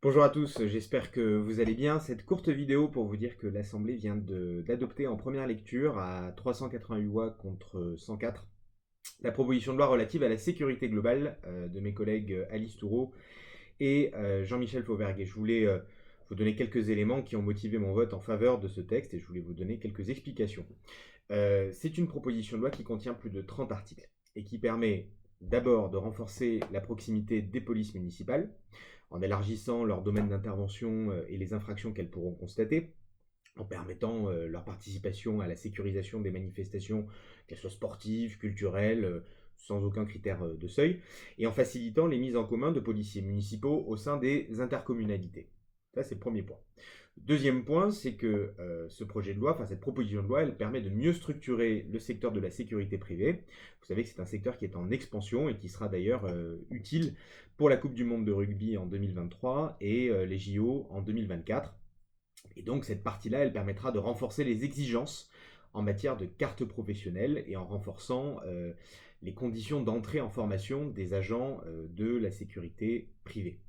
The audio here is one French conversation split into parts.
Bonjour à tous, j'espère que vous allez bien. Cette courte vidéo pour vous dire que l'Assemblée vient d'adopter en première lecture à 388 voix contre 104 la proposition de loi relative à la sécurité globale de mes collègues Alice Toureau et Jean-Michel Fauvergue. Je voulais vous donner quelques éléments qui ont motivé mon vote en faveur de ce texte et je voulais vous donner quelques explications. C'est une proposition de loi qui contient plus de 30 articles et qui permet d'abord de renforcer la proximité des polices municipales en élargissant leur domaine d'intervention et les infractions qu'elles pourront constater, en permettant leur participation à la sécurisation des manifestations, qu'elles soient sportives, culturelles, sans aucun critère de seuil, et en facilitant les mises en commun de policiers municipaux au sein des intercommunalités. Ça, c'est le premier point. Deuxième point, c'est que ce projet de loi, enfin cette proposition de loi, elle permet de mieux structurer le secteur de la sécurité privée. Vous savez que c'est un secteur qui est en expansion et qui sera d'ailleurs utile pour la Coupe du Monde de rugby en 2023 et les JO en 2024. Et donc cette partie-là, elle permettra de renforcer les exigences en matière de carte professionnelle et en renforçant les conditions d'entrée en formation des agents de la sécurité privée.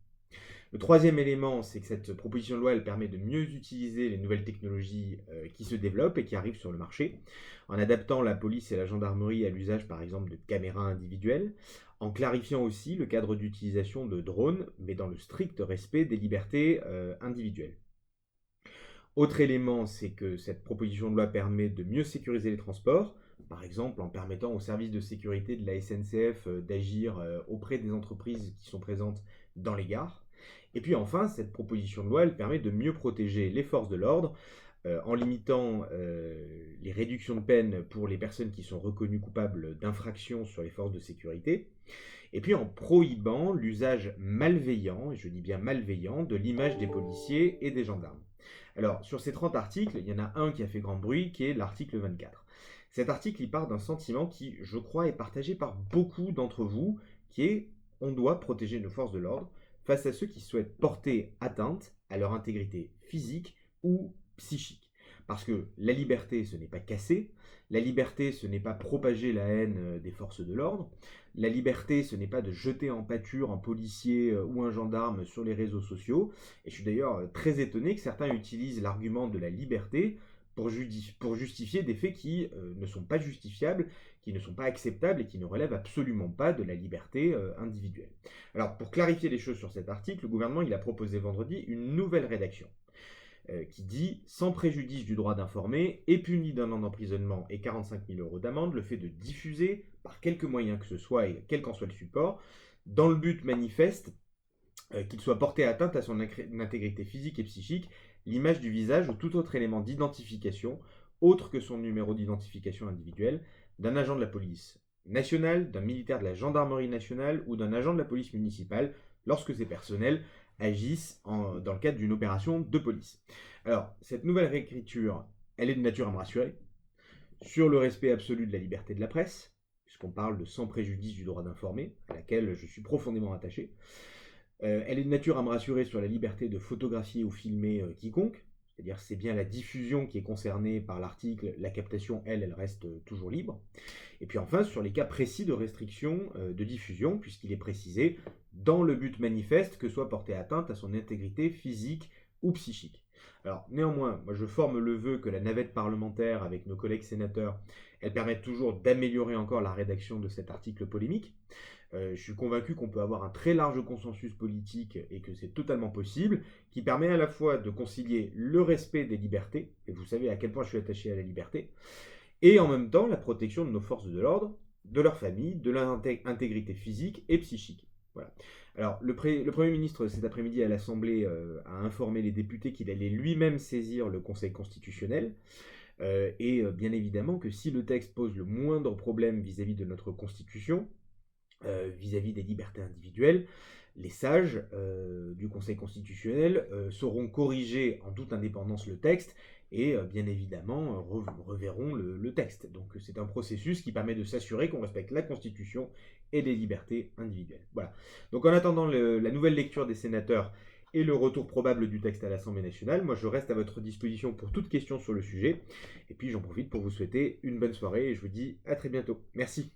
Le troisième élément, c'est que cette proposition de loi, elle permet de mieux utiliser les nouvelles technologies qui se développent et qui arrivent sur le marché, en adaptant la police et la gendarmerie à l'usage, par exemple, de caméras individuelles, en clarifiant aussi le cadre d'utilisation de drones, mais dans le strict respect des libertés individuelles. Autre élément, c'est que cette proposition de loi permet de mieux sécuriser les transports, par exemple en permettant aux services de sécurité de la SNCF d'agir auprès des entreprises qui sont présentes dans les gares. Et puis enfin, cette proposition de loi, elle permet de mieux protéger les forces de l'ordre en limitant les réductions de peine pour les personnes qui sont reconnues coupables d'infractions sur les forces de sécurité, et puis en prohibant l'usage malveillant, et je dis bien malveillant, de l'image des policiers et des gendarmes. Alors, sur ces 30 articles, il y en a un qui a fait grand bruit, qui est l'article 24. Cet article, il part d'un sentiment qui, je crois, est partagé par beaucoup d'entre vous, qui est on doit protéger nos forces de l'ordre face à ceux qui souhaitent porter atteinte à leur intégrité physique ou psychique. Parce que la liberté, ce n'est pas casser, la liberté, ce n'est pas propager la haine des forces de l'ordre, la liberté, ce n'est pas de jeter en pâture un policier ou un gendarme sur les réseaux sociaux, et je suis d'ailleurs très étonné que certains utilisent l'argument de la liberté pour justifier des faits qui ne sont pas justifiables, qui ne sont pas acceptables et qui ne relèvent absolument pas de la liberté individuelle. Alors, pour clarifier les choses sur cet article, le gouvernement il a proposé vendredi une nouvelle rédaction qui dit « Sans préjudice du droit d'informer, est puni d'un an d'emprisonnement et 45 000 euros d'amende le fait de diffuser, par quelque moyen que ce soit et quel qu'en soit le support, dans le but manifeste qu'il soit porté atteinte à son intégrité physique et psychique, l'image du visage ou tout autre élément d'identification, autre que son numéro d'identification individuel, d'un agent de la police nationale, d'un militaire de la gendarmerie nationale ou d'un agent de la police municipale, lorsque ces personnels agissent dans le cadre d'une opération de police. » Alors, cette nouvelle réécriture, elle est de nature à me rassurer sur le respect absolu de la liberté de la presse, puisqu'on parle de sans préjudice du droit d'informer, à laquelle je suis profondément attaché. Elle est de nature à me rassurer sur la liberté de photographier ou filmer quiconque, c'est-à-dire c'est bien la diffusion qui est concernée par l'article, la captation, elle reste toujours libre. Et puis enfin, sur les cas précis de restriction de diffusion, puisqu'il est précisé dans le but manifeste que soit portée atteinte à son intégrité physique ou psychique. Alors néanmoins, moi je forme le vœu que la navette parlementaire avec nos collègues sénateurs, elle permette toujours d'améliorer encore la rédaction de cet article polémique. Je suis convaincu qu'on peut avoir un très large consensus politique et que c'est totalement possible, qui permet à la fois de concilier le respect des libertés, et vous savez à quel point je suis attaché à la liberté, et en même temps la protection de nos forces de l'ordre, de leur famille, de leur intégrité physique et psychique. Voilà. Alors, le Premier ministre, cet après-midi à l'Assemblée, a informé les députés qu'il allait lui-même saisir le Conseil constitutionnel. Et bien évidemment que si le texte pose le moindre problème vis-à-vis de notre Constitution, vis-à-vis des libertés individuelles, les sages du Conseil constitutionnel sauront corriger en toute indépendance le texte et bien évidemment reverront le texte. Donc c'est un processus qui permet de s'assurer qu'on respecte la Constitution et les libertés individuelles. Voilà. Donc en attendant la nouvelle lecture des sénateurs et le retour probable du texte à l'Assemblée nationale, moi je reste à votre disposition pour toute question sur le sujet. Et puis j'en profite pour vous souhaiter une bonne soirée et je vous dis à très bientôt. Merci.